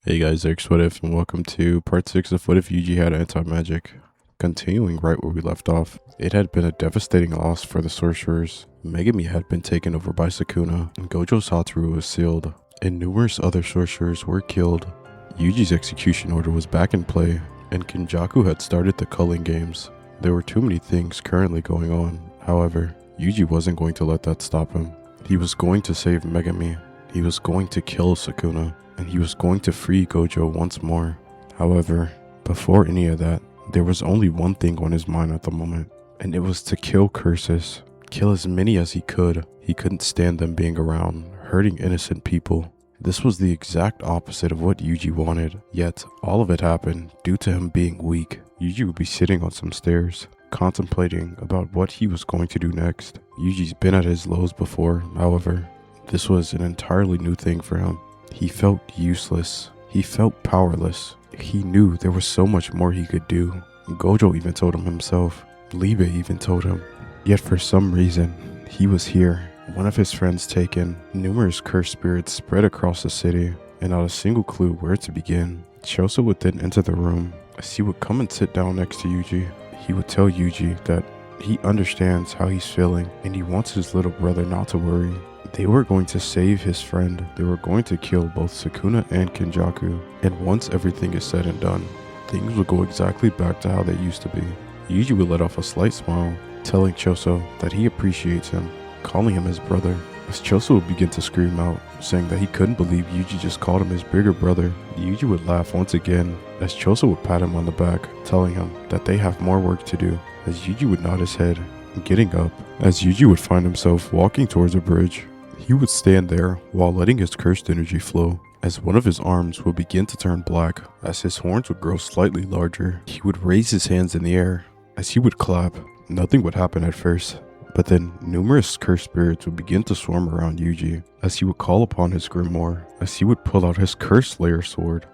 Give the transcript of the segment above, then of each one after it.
Hey guys, X What If, and welcome to part 6 of What If Yuji Had Anti-Magic. Continuing right where we left off, it had been a devastating loss for the sorcerers. Megami had been taken over by Sukuna, and Gojo Satoru was sealed, and numerous other sorcerers were killed. Yuji's execution order was back in play, and Kenjaku had started the culling games. There were too many things currently going on. However, Yuji wasn't going to let that stop him. He was going to save Megami. He was going to kill Sukuna, and he was going to free Gojo once more. However, before any of that, there was only one thing on his mind at the moment, and it was to kill curses. Kill as many as he could. He couldn't stand them being around, hurting innocent people. This was the exact opposite of what Yuji wanted, yet all of it happened due to him being weak. Yuji would be sitting on some stairs, contemplating about what he was going to do next. Yuji's been at his lows before, however, this was an entirely new thing for him. He felt useless. He felt powerless. He knew there was so much more he could do. Gojo even told him himself. Libe even told him. Yet for some reason, he was here. One of his friends taken. Numerous cursed spirits spread across the city, and not a single clue where to begin. Choso would then enter the room, as he would come and sit down next to Yuji. He would tell Yuji that he understands how he's feeling, and he wants his little brother not to worry. They were going to save his friend. They were going to kill both Sukuna and Kenjaku. And once everything is said and done, things will go exactly back to how they used to be. Yuji would let off a slight smile, telling Choso that he appreciates him, calling him his brother. As Choso would begin to scream out, saying that he couldn't believe Yuji just called him his bigger brother, Yuji would laugh once again, as Choso would pat him on the back, telling him that they have more work to do, as Yuji would nod his head, getting up, as Yuji would find himself walking towards a bridge. He would stand there while letting his cursed energy flow, as one of his arms would begin to turn black. As his horns would grow slightly larger, he would raise his hands in the air. As he would clap, nothing would happen at first, but then numerous cursed spirits would begin to swarm around Yuji, as he would call upon his grimoire. As he would pull out his cursed slayer sword,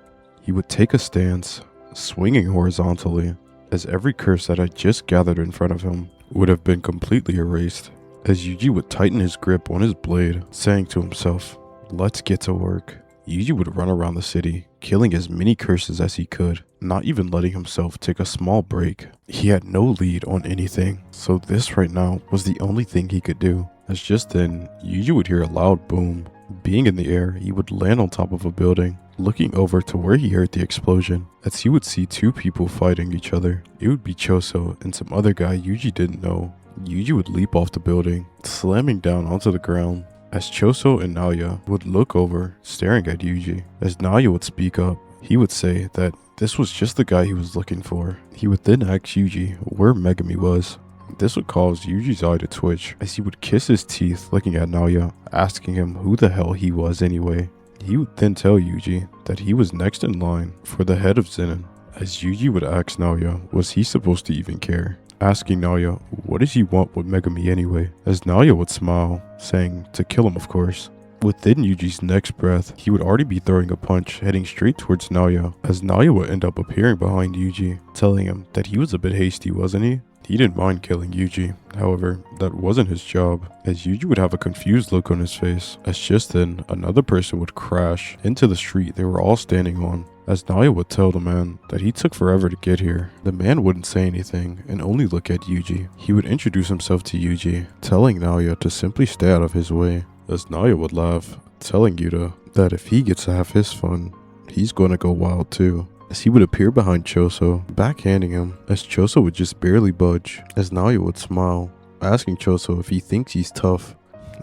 he would take a stance, swinging horizontally, as every curse that had just gathered in front of him would have been completely erased. As Yuji would tighten his grip on his blade, saying to himself, "Let's get to work." Yuji would run around the city, killing as many curses as he could, not even letting himself take a small break. He had no lead on anything, so this right now was the only thing he could do. As just then, Yuji would hear a loud boom. Being in the air, he would land on top of a building, looking over to where he heard the explosion, as he would see two people fighting each other. It would be Choso and some other guy Yuji didn't know. Yuji would leap off the building, slamming down onto the ground, as Choso and Naoya would look over, staring at Yuji. As Naoya would speak up, he would say that this was just the guy he was looking for. He would then ask Yuji where Megami was. This would cause Yuji's eye to twitch, as he would kiss his teeth looking at Naoya, asking him who the hell he was anyway. He would then tell Yuji that he was next in line for the head of Zenin. As Yuji would ask Naoya, was he supposed to even care? Asking Naoya, what does he want with Megami anyway? As Naoya would smile, saying to kill him of course. Within Yuji's next breath, he would already be throwing a punch, heading straight towards Naoya, as Naoya would end up appearing behind Yuji, telling him that he was a bit hasty, wasn't he? He didn't mind killing Yuji, however, that wasn't his job, as Yuji would have a confused look on his face, as just then, another person would crash into the street they were all standing on. As Naoya would tell the man that he took forever to get here, the man wouldn't say anything and only look at Yuji. He would introduce himself to Yuji, telling Naoya to simply stay out of his way. As Naoya would laugh, telling Yuta that if he gets to have his fun, he's going to go wild too. As he would appear behind Choso, backhanding him, as Choso would just barely budge. As Naoya would smile, asking Choso if he thinks he's tough.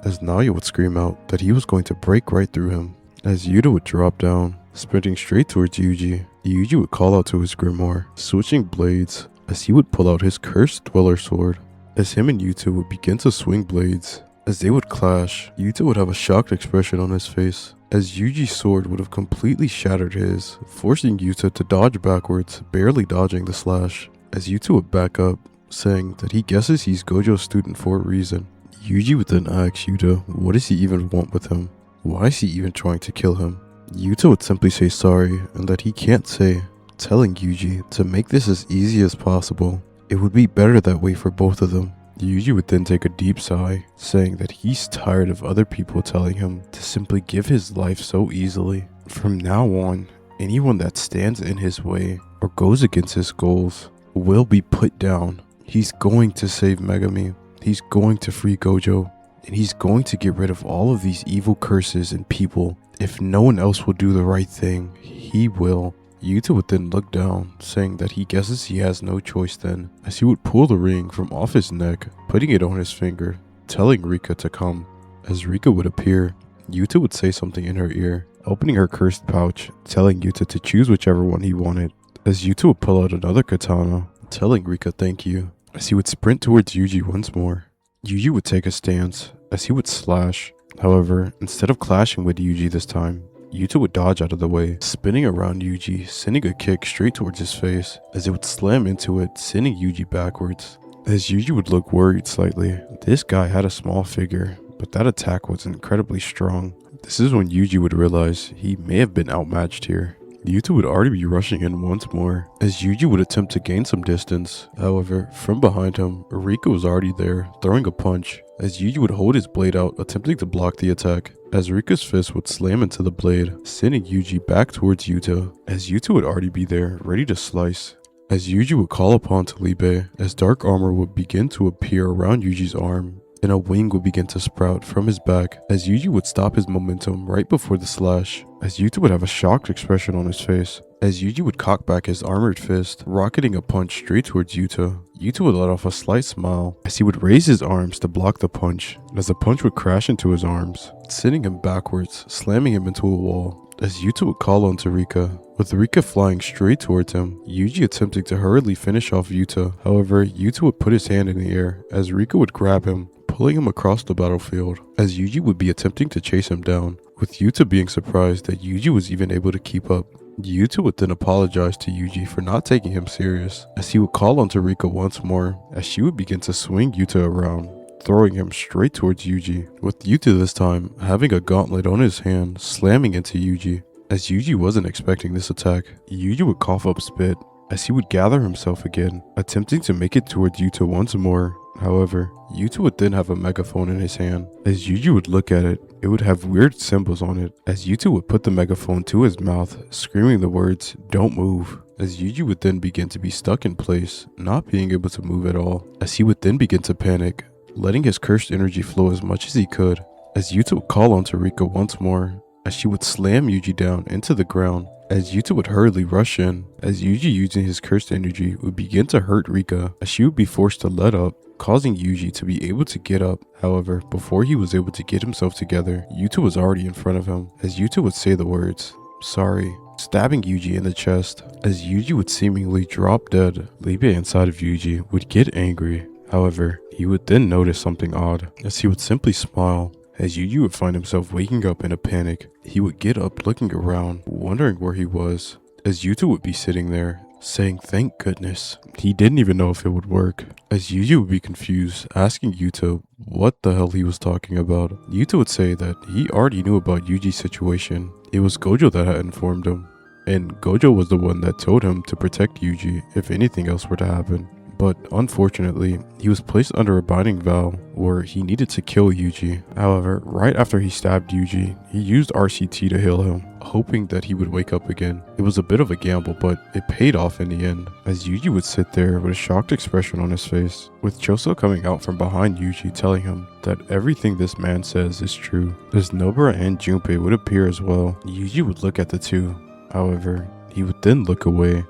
As Naoya would scream out that he was going to break right through him. As Yuta would drop down, sprinting straight towards Yuji, Yuji would call out to his grimoire, switching blades, as he would pull out his cursed dweller sword. As him and Yuta would begin to swing blades, as they would clash, Yuta would have a shocked expression on his face, as Yuji's sword would have completely shattered his, forcing Yuta to dodge backwards, barely dodging the slash. As Yuta would back up, saying that he guesses he's Gojo's student for a reason. Yuji would then ask Yuta what does he even want with him? Why is he even trying to kill him? Yuta would simply say sorry and that he can't say, telling Yuji to make this as easy as possible. It would be better that way for both of them. Yuji would then take a deep sigh, saying that he's tired of other people telling him to simply give his life so easily. From now on, Anyone that stands in his way or goes against his goals will be put down. He's going to save Megami. He's going to free Gojo. And he's going to get rid of all of these evil curses and people. If no one else will do the right thing, he will. Yuta would then look down, saying that he guesses he has no choice then, as he would pull the ring from off his neck, putting it on his finger, telling Rika to come. As Rika would appear, Yuta would say something in her ear, opening her cursed pouch, telling Yuta to choose whichever one he wanted. As Yuta would pull out another katana, telling Rika thank you, as he would sprint towards Yuji once more. Yuji would take a stance, as he would slash. However, instead of clashing with Yuji this time, Yuta would dodge out of the way, spinning around Yuji, sending a kick straight towards his face, as it would slam into it, sending Yuji backwards. As Yuji would look worried slightly, this guy had a small figure, but that attack was incredibly strong. This is when Yuji would realize he may have been outmatched here. Yuta would already be rushing in once more, as Yuji would attempt to gain some distance. However, from behind him, Rika was already there, throwing a punch, as Yuji would hold his blade out, attempting to block the attack, as Rika's fist would slam into the blade, sending Yuji back towards Yuta, as Yuta would already be there, ready to slice. As Yuji would call upon Talibe, as dark armor would begin to appear around Yuji's arm, and a wing would begin to sprout from his back, as Yuji would stop his momentum right before the slash, as Yuta would have a shocked expression on his face, as Yuji would cock back his armored fist, rocketing a punch straight towards Yuta. Yuta would let off a slight smile, as he would raise his arms to block the punch, as the punch would crash into his arms, sending him backwards, slamming him into a wall. As Yuta would call on to Rika, with Rika flying straight towards him, Yuji attempting to hurriedly finish off Yuta. However, Yuta would put his hand in the air, as Rika would grab him, pulling him across the battlefield, as Yuji would be attempting to chase him down, with Yuta being surprised that Yuji was even able to keep up. Yuta would then apologize to Yuji for not taking him serious, as he would call on to Rika once more, as she would begin to swing Yuta around, throwing him straight towards Yuji, with Yuta this time having a gauntlet on his hand, slamming into Yuji. As Yuji wasn't expecting this attack, Yuji would cough up spit, as he would gather himself again, attempting to make it towards Yuta once more. However, Yuta would then have a megaphone in his hand. As Yuji would look at it, it would have weird symbols on it, as Yuta would put the megaphone to his mouth, screaming the words, "Don't move." As Yuji would then begin to be stuck in place, not being able to move at all, as he would then begin to panic, letting his cursed energy flow as much as he could, as Yuta would call on to Rika once more, as she would slam Yuji down into the ground, as Yuta would hurriedly rush in, as Yuji using his cursed energy would begin to hurt Rika, as she would be forced to let up, causing Yuji to be able to get up. However, before he was able to get himself together, Yuta was already in front of him, as Yuta would say the words, "Sorry," stabbing Yuji in the chest. As Yuji would seemingly drop dead, Libe inside of Yuji would get angry. However, he would then notice something odd, as he would simply smile. As Yuji would find himself waking up in a panic, he would get up looking around, wondering where he was, as Yuta would be sitting there, saying thank goodness. He didn't even know if it would work, as Yuji would be confused, asking Yuta what the hell he was talking about. Yuta would say that he already knew about Yuji's situation. It was Gojo that had informed him, and Gojo was the one that told him to protect Yuji if anything else were to happen. But unfortunately, he was placed under a binding vow where he needed to kill Yuji. However, right after he stabbed Yuji, he used RCT to heal him, hoping that he would wake up again. It was a bit of a gamble, but it paid off in the end, as Yuji would sit there with a shocked expression on his face, with Choso coming out from behind Yuji telling him that everything this man says is true. As Nobara and Junpei would appear as well, Yuji would look at the two. However, he would then look away.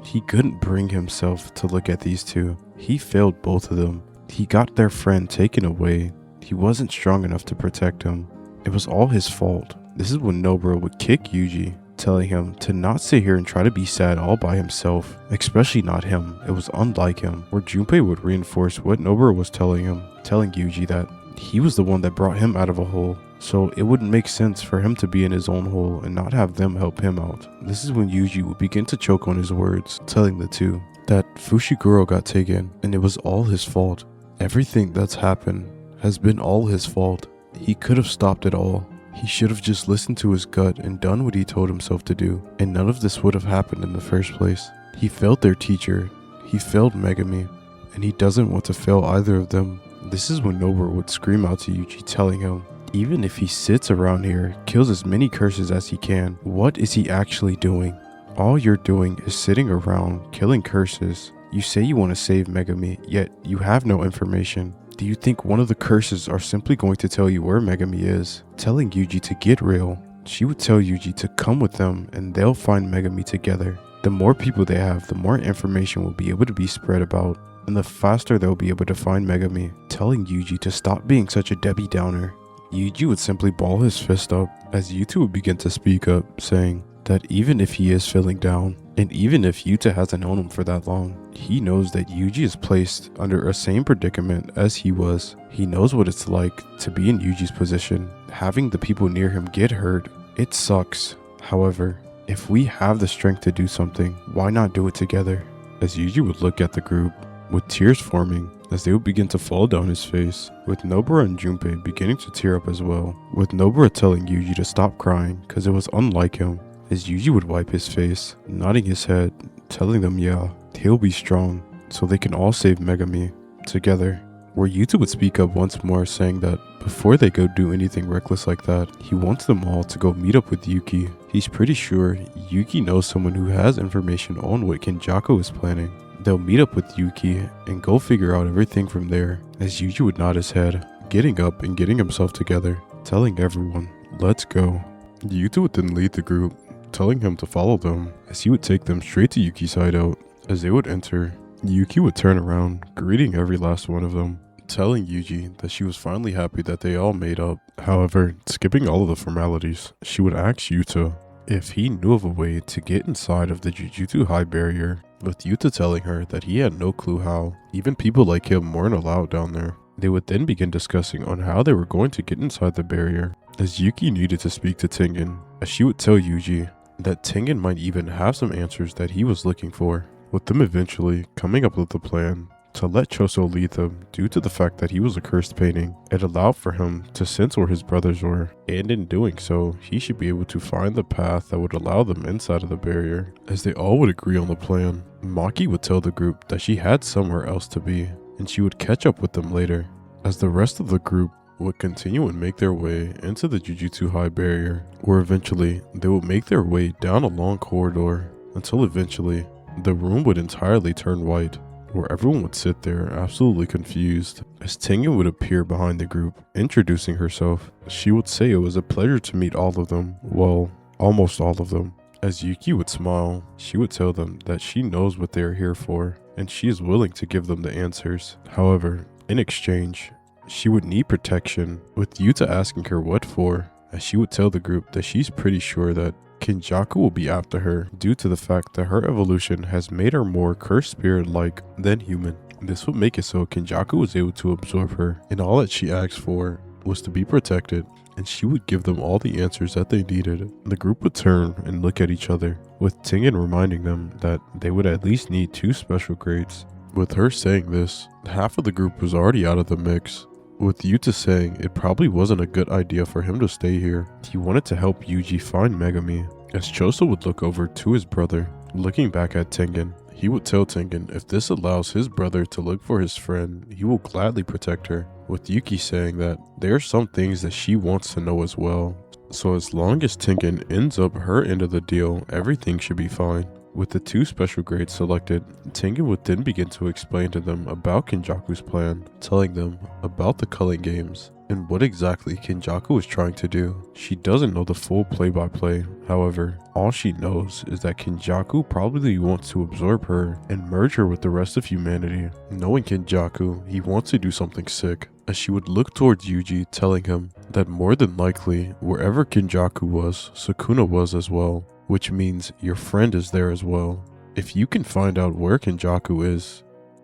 He couldn't bring himself to look at these two. He failed both of them. He got their friend taken away. He wasn't strong enough to protect him. It was all his fault. This is when Nobara would kick Yuji, telling him to not sit here and try to be sad all by himself, especially not him. It was unlike him. Where Junpei would reinforce what Nobara was telling him, telling Yuji that he was the one that brought him out of a hole, so it wouldn't make sense for him to be in his own hole and not have them help him out. This is when Yuji would begin to choke on his words, telling the two that Fushiguro got taken and it was all his fault. Everything that's happened has been all his fault. He could have stopped it all. He should have just listened to his gut and done what he told himself to do, and none of this would have happened in the first place. He failed their teacher, he failed Megami, and he doesn't want to fail either of them. This is when Nobara would scream out to Yuji, telling him, Even if he sits around here, kills as many curses as he can, what is he actually doing? All you're doing is sitting around, killing curses. You say you want to save Megami, yet you have no information. Do you think one of the curses are simply going to tell you where Megami is? Telling Yuji to get real. She would tell Yuji to come with them and they'll find Megami together. The more people they have, the more information will be able to be spread about, and the faster they'll be able to find Megami. Telling Yuji to stop being such a Debbie Downer. Yuji would simply ball his fist up as Yuta would begin to speak up, saying that even if he is feeling down, and even if Yuta hasn't known him for that long, he knows that Yuji is placed under a same predicament as he was. He knows what it's like to be in Yuji's position. Having the people near him get hurt, it sucks. However, if we have the strength to do something, why not do it together? As Yuji would look at the group, with tears forming, as they would begin to fall down his face, with Nobara and Junpei beginning to tear up as well, with Nobara telling Yuji to stop crying because it was unlike him, as Yuji would wipe his face, nodding his head, telling them yeah, he'll be strong, so they can all save Megami together. Where Yuta would speak up once more, saying that before they go do anything reckless like that, he wants them all to go meet up with Yuki. He's pretty sure Yuki knows someone who has information on what Kenjaku is planning. They'll meet up with Yuki and go figure out everything from there, as Yuji would nod his head, getting up and getting himself together, telling everyone, let's go. Yuta would then lead the group, telling him to follow them, as he would take them straight to Yuki's hideout. As they would enter, Yuki would turn around, greeting every last one of them, telling Yuji that she was finally happy that they all made up. However, skipping all of the formalities, she would ask Yuta if he knew of a way to get inside of the Jujutsu High Barrier, with Yuta telling her that he had no clue how. Even people like him weren't allowed down there. They would then begin discussing on how they were going to get inside the barrier, as Yuki needed to speak to Tengen, as she would tell Yuji that Tengen might even have some answers that he was looking for, with them eventually coming up with a plan to let Choso lead them. Due to the fact that he was a cursed painting, it allowed for him to sense where his brothers were, and in doing so, he should be able to find the path that would allow them inside of the barrier. As they all would agree on the plan, Maki would tell the group that she had somewhere else to be, and she would catch up with them later, as the rest of the group would continue and make their way into the Jujutsu High Barrier, where eventually they would make their way down a long corridor, until eventually the room would entirely turn white, where everyone would sit there absolutely confused, as Tengen would appear behind the group, introducing herself. She would say it was a pleasure to meet all of them, well, almost all of them. As Yuki would smile, she would tell them that she knows what they are here for, and she is willing to give them the answers. However, in exchange, she would need protection, with Yuta asking her what for, as she would tell the group that she's pretty sure that Kenjaku will be after her due to the fact that her evolution has made her more cursed spirit-like than human. This would make it so Kenjaku was able to absorb her, and all that she asked for was to be protected, and she would give them all the answers that they needed. The group would turn and look at each other, with Tengen reminding them that they would at least need 2 special grades. With her saying this, half of the group was already out of the mix, with Yuta saying it probably wasn't a good idea for him to stay here. He wanted to help Yuji find Megami, as Choso would look over to his brother, looking back at Tengen. He would tell Tengen if this allows his brother to look for his friend, he will gladly protect her, with Yuki saying that there are some things that she wants to know as well. So as long as Tengen ends up her end of the deal, everything should be fine. With the 2 special grades selected, Tengen would then begin to explain to them about Kenjaku's plan, telling them about the culling games and what exactly Kenjaku is trying to do. She doesn't know the full play-by-play, however, all she knows is that Kenjaku probably wants to absorb her and merge her with the rest of humanity. Knowing Kenjaku, he wants to do something sick, as she would look towards Yuji, telling him that more than likely, wherever Kenjaku was, Sukuna was as well, which means your friend is there as well. If you can find out where Kenjaku is,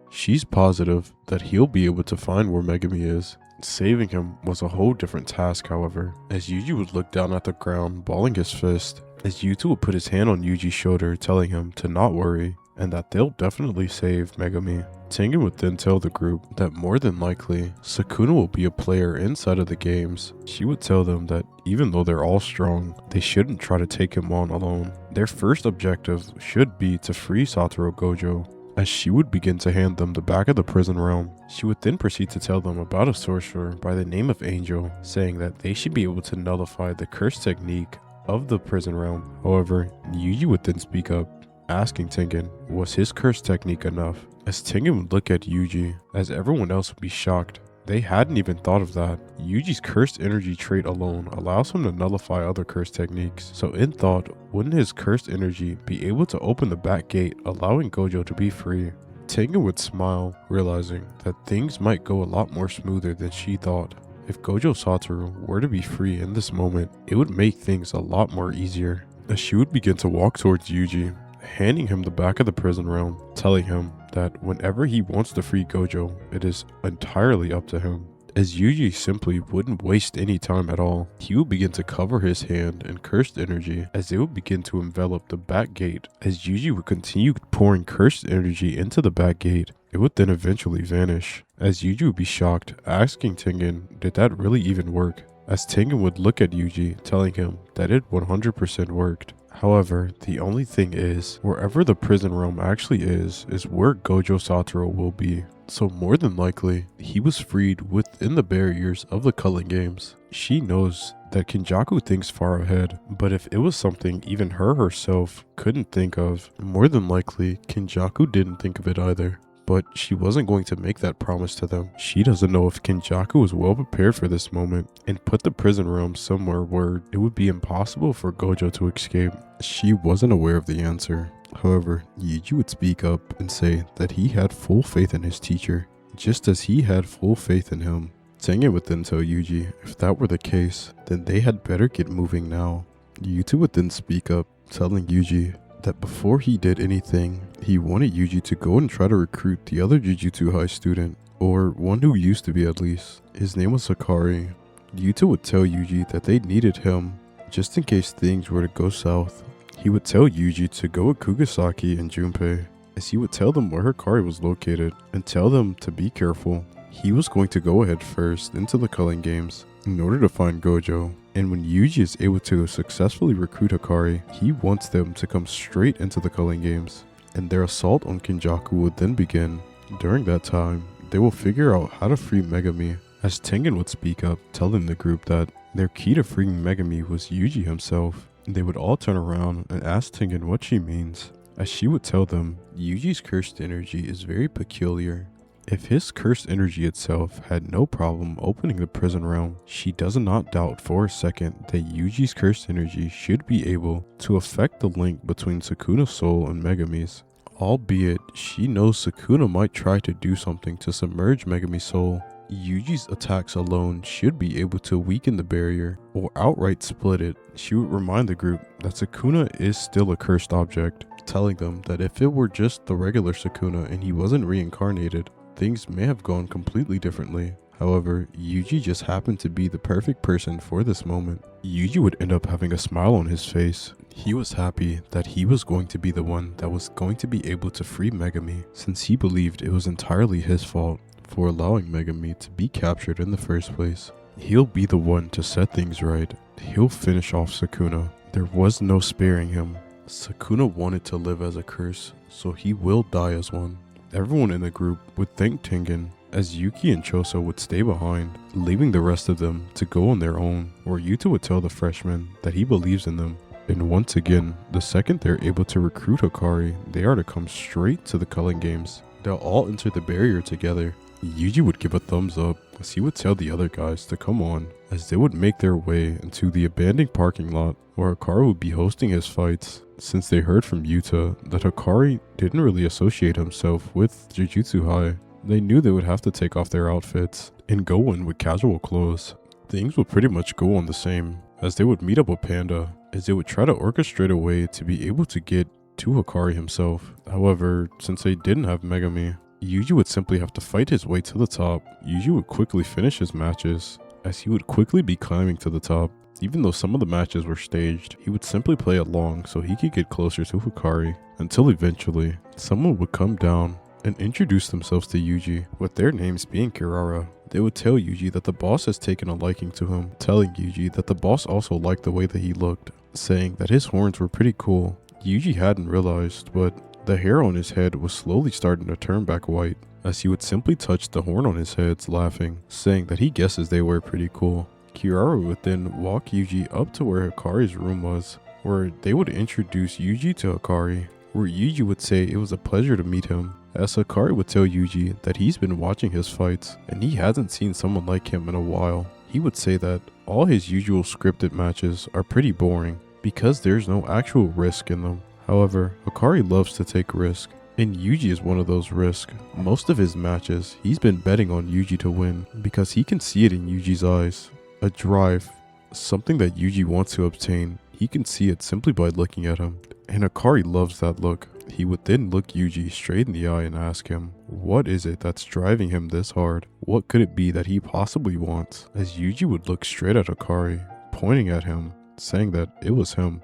she's positive that he'll be able to find where Megami is. Saving him was a whole different task, however, as Yuji would look down at the ground, balling his fist, as Yuta would put his hand on Yuji's shoulder, telling him to not worry, and that they'll definitely save Megami. Tengen would then tell the group that more than likely, Sukuna will be a player inside of the games. She would tell them that even though they're all strong, they shouldn't try to take him on alone. Their first objective should be to free Satoru Gojo, as she would begin to hand them the back of the prison realm. She would then proceed to tell them about a sorcerer by the name of Angel, saying that they should be able to nullify the curse technique of the prison realm. However, Yuji would then speak up, asking Tengen, was his curse technique enough? As Tengen would look at Yuji, as everyone else would be shocked. They hadn't even thought of that. Yuji's cursed energy trait alone allows him to nullify other curse techniques. So in thought, wouldn't his cursed energy be able to open the back gate, allowing Gojo to be free? Tengen would smile, realizing that things might go a lot more smoother than she thought. If Gojo Satoru were to be free in this moment, it would make things a lot more easier. As she would begin to walk towards Yuji, handing him the back of the prison realm, telling him that whenever he wants to free Gojo, it is entirely up to him. As Yuji simply wouldn't waste any time at all, he would begin to cover his hand in cursed energy as it would begin to envelop the back gate. As Yuji would continue pouring cursed energy into the back gate, it would then eventually vanish. As Yuji would be shocked, asking Tengen, did that really even work? As Tengen would look at Yuji, telling him that it 100% worked. However, the only thing is, wherever the prison realm actually is where Gojo Satoru will be. So more than likely, he was freed within the barriers of the Culling Games. She knows that Kinjaku thinks far ahead, but if it was something even her herself couldn't think of, more than likely, Kinjaku didn't think of it either. But she wasn't going to make that promise to them. She doesn't know if Kinjaku was well prepared for this moment and put the prison realm somewhere where it would be impossible for Gojo to escape. She wasn't aware of the answer. However, Yuji would speak up and say that he had full faith in his teacher, just as he had full faith in him. Tengen would then tell Yuji if that were the case, then they had better get moving now. Yuta would then speak up, telling Yuji that before he did anything, he wanted Yuji to go and try to recruit the other Jujutsu High student, or one who used to be at least. His name was Hakari. Yuta would tell Yuji that they needed him, just in case things were to go south. He would tell Yuji to go with Kugasaki and Junpei, as he would tell them where Hakari was located, and tell them to be careful. He was going to go ahead first into the Culling Games in order to find Gojo. And when Yuji is able to successfully recruit Hakari, he wants them to come straight into the Culling Games, and their assault on Kinjaku would then begin. During that time, they will figure out how to free Megami, as Tengen would speak up, telling the group that their key to freeing Megami was Yuji himself. They would all turn around and ask Tengen what she means, as she would tell them Yuji's cursed energy is very peculiar. If his cursed energy itself had no problem opening the prison realm, she does not doubt for a second that Yuji's cursed energy should be able to affect the link between Sukuna's soul and Megami's. Albeit, she knows Sukuna might try to do something to submerge Megami's soul. Yuji's attacks alone should be able to weaken the barrier or outright split it. She would remind the group that Sukuna is still a cursed object, telling them that if it were just the regular Sukuna and he wasn't reincarnated, things may have gone completely differently. However, Yuji just happened to be the perfect person for this moment. Yuji would end up having a smile on his face. He was happy that he was going to be the one that was going to be able to free Megami, since he believed it was entirely his fault for allowing Megami to be captured in the first place. He'll be the one to set things right. He'll finish off Sukuna. There was no sparing him. Sukuna wanted to live as a curse, so he will die as one. Everyone in the group would thank Tengen, as Yuki and Choso would stay behind, leaving the rest of them to go on their own, where Yuta would tell the freshmen that he believes in them. And once again, the second they're able to recruit Hakari, they are to come straight to the Culling Games. They'll all enter the barrier together. Yuji would give a thumbs up as he would tell the other guys to come on, as they would make their way into the abandoned parking lot where Hakari would be hosting his fights. Since they heard from Yuta that Hakari didn't really associate himself with Jujutsu High, they knew they would have to take off their outfits and go in with casual clothes. Things would pretty much go on the same, as they would meet up with Panda, as they would try to orchestrate a way to be able to get to Hakari himself. However, since they didn't have Megami, Yuji would simply have to fight his way to the top. Yuji would quickly finish his matches, as he would quickly be climbing to the top. Even though some of the matches were staged, he would simply play along so he could get closer to Hakari, until eventually, someone would come down and introduce themselves to Yuji, with their names being Kirara. They would tell Yuji that the boss has taken a liking to him, telling Yuji that the boss also liked the way that he looked, saying that his horns were pretty cool. Yuji hadn't realized, but The hair on his head was slowly starting to turn back white, as he would simply touch the horn on his head, laughing, saying that he guesses they were pretty cool. Kirara would then walk Yuji up to where Hakari's room was, where they would introduce Yuji to Hakari, where Yuji would say it was a pleasure to meet him, as Hakari would tell Yuji that he's been watching his fights and he hasn't seen someone like him in a while. He would say that all his usual scripted matches are pretty boring because there's no actual risk in them. However, Hakari loves to take risk, and Yuji is one of those risks. Most of his matches, he's been betting on Yuji to win because he can see it in Yuji's eyes. A drive, something that Yuji wants to obtain. He can see it simply by looking at him, and Hakari loves that look. He would then look Yuji straight in the eye and ask him, what is it that's driving him this hard? What could it be that he possibly wants? As Yuji would look straight at Hakari, pointing at him, saying that it was him.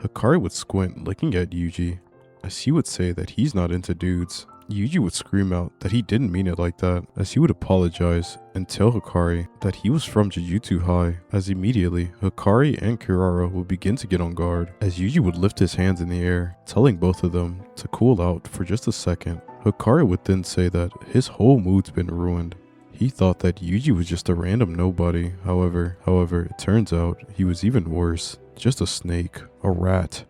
Hakari would squint looking at Yuji, as he would say that he's not into dudes. Yuji would scream out that he didn't mean it like that, as he would apologize and tell Hakari that he was from Jujutsu High, as immediately Hakari and Kirara would begin to get on guard, as Yuji would lift his hands in the air, telling both of them to cool out for just a second. Hakari would then say that his whole mood's been ruined. He thought that Yuji was just a random nobody. However, it turns out he was even worse. Just a snake, a rat.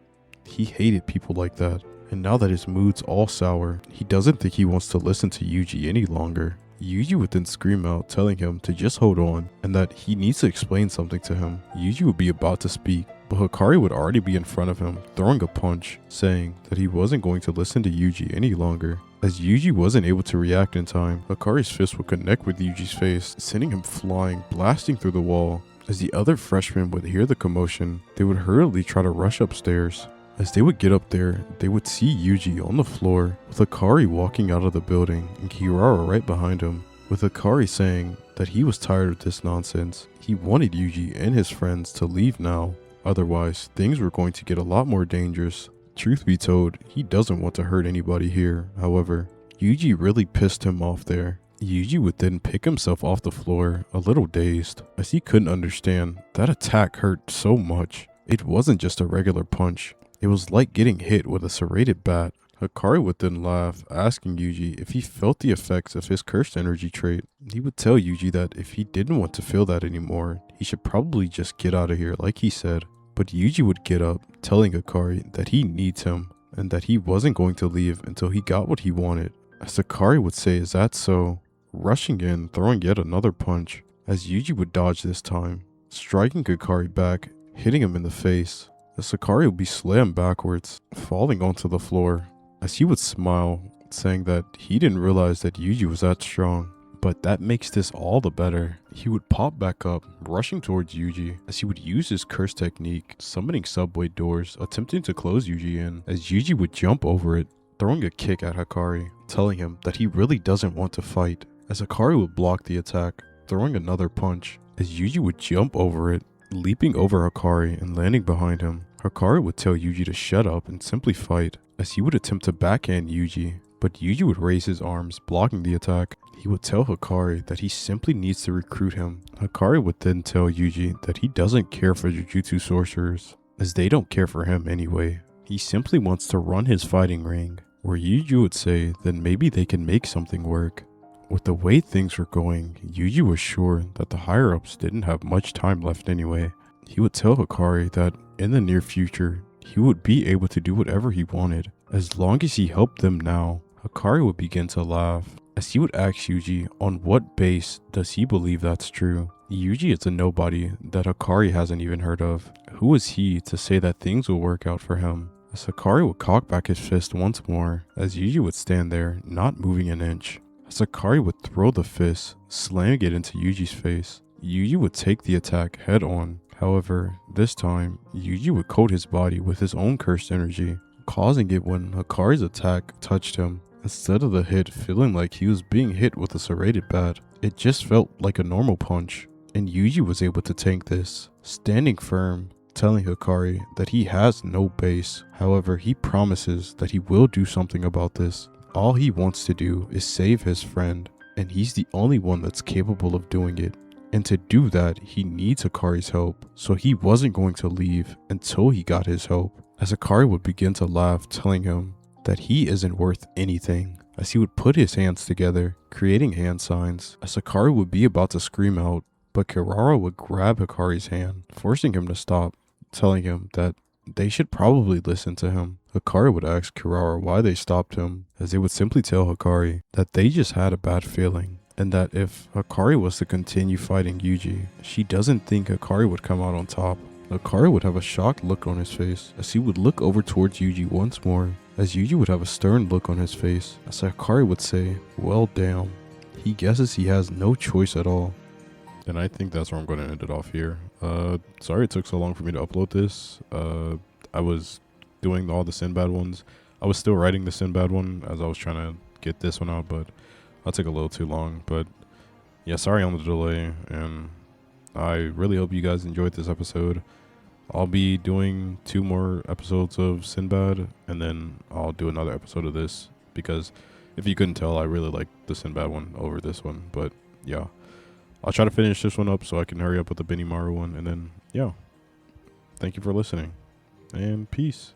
He hated people like that. And now that his mood's all sour, he doesn't think he wants to listen to Yuji any longer. Yuji would then scream out, telling him to just hold on, and that he needs to explain something to him. Yuji would be about to speak, but Hakari would already be in front of him, throwing a punch, saying that he wasn't going to listen to Yuji any longer. As Yuji wasn't able to react in time, Hakari's fist would connect with Yuji's face, sending him flying, blasting through the wall. As the other freshmen would hear the commotion, they would hurriedly try to rush upstairs. As they would get up there, they would see Yuji on the floor, with Hakari walking out of the building and Kirara right behind him, with Hakari saying that he was tired of this nonsense. He wanted Yuji and his friends to leave now, otherwise things were going to get a lot more dangerous. Truth be told, he doesn't want to hurt anybody here. However, Yuji really pissed him off there. Yuji would then pick himself off the floor, a little dazed, as he couldn't understand that attack hurt so much. It wasn't just a regular punch. It was like getting hit with a serrated bat. Hakari would then laugh, asking Yuji if he felt the effects of his cursed energy trait. He would tell Yuji that if he didn't want to feel that anymore, he should probably just get out of here like he said. But Yuji would get up, telling Hakari that he needs him, and that he wasn't going to leave until he got what he wanted. As Hakari would say, "Is that so?" rushing in, throwing yet another punch, as Yuji would dodge this time, striking Hakari back, hitting him in the face, as Hakari would be slammed backwards, falling onto the floor, as he would smile, saying that he didn't realize that Yuji was that strong. But that makes this all the better. He would pop back up, rushing towards Yuji, as he would use his curse technique, summoning subway doors, attempting to close Yuji in, as Yuji would jump over it, throwing a kick at Hakari, telling him that he really doesn't want to fight, as Hakari would block the attack, throwing another punch, as Yuji would jump over it, leaping over Hakari and landing behind him. Hakari would tell Yuji to shut up and simply fight, as he would attempt to backhand Yuji, but Yuji would raise his arms, blocking the attack. He would tell Hakari that he simply needs to recruit him. Hakari would then tell Yuji that he doesn't care for Jujutsu sorcerers, as they don't care for him anyway. He simply wants to run his fighting ring, where Yuji would say that maybe they can make something work. With the way things were going, Yuji was sure that the higher-ups didn't have much time left anyway. He would tell Hakari that in the near future, he would be able to do whatever he wanted, as long as he helped them now. Hakari would begin to laugh, as he would ask Yuji on what base does he believe that's true. Yuji is a nobody that Hakari hasn't even heard of. Who is he to say that things will work out for him? As Hakari would cock back his fist once more, as Yuji would stand there, not moving an inch. As Hakari would throw the fist, slamming it into Yuji's face. Yuji would take the attack head on. However, this time, Yuji would coat his body with his own cursed energy, causing it when Hakari's attack touched him. Instead of the hit feeling like he was being hit with a serrated bat, it just felt like a normal punch, and Yuji was able to tank this, standing firm, telling Hakari that he has no base. However, he promises that he will do something about this. All he wants to do is save his friend, and he's the only one that's capable of doing it. And to do that, he needs Hakari's help, so he wasn't going to leave until he got his help. As Hakari would begin to laugh, telling him that he isn't worth anything, as he would put his hands together, creating hand signs, as Hakari would be about to scream out, but Kirara would grab Hakari's hand, forcing him to stop, telling him that they should probably listen to him. Hakari would ask Kirara why they stopped him, as they would simply tell Hakari that they just had a bad feeling, and that if Hakari was to continue fighting Yuji, she doesn't think Hakari would come out on top. Hakari would have a shocked look on his face, as he would look over towards Yuji once more, as Yuji would have a stern look on his face, as Hakari would say, well damn, he guesses he has no choice at all. And I think that's where I'm going to end it off here. Sorry it took so long for me to upload this. I was doing all the Sinbad ones. I was still writing the Sinbad one as I was trying to get this one out, but that took a little too long. But yeah, sorry on the delay, and I really hope you guys enjoyed this episode. I'll be doing 2 more episodes of Sinbad, and then I'll do another episode of this, because if you couldn't tell, I really like the Sinbad one over this one. But yeah, I'll try to finish this one up so I can hurry up with the Benimaru one, and then yeah, thank you for listening, and peace.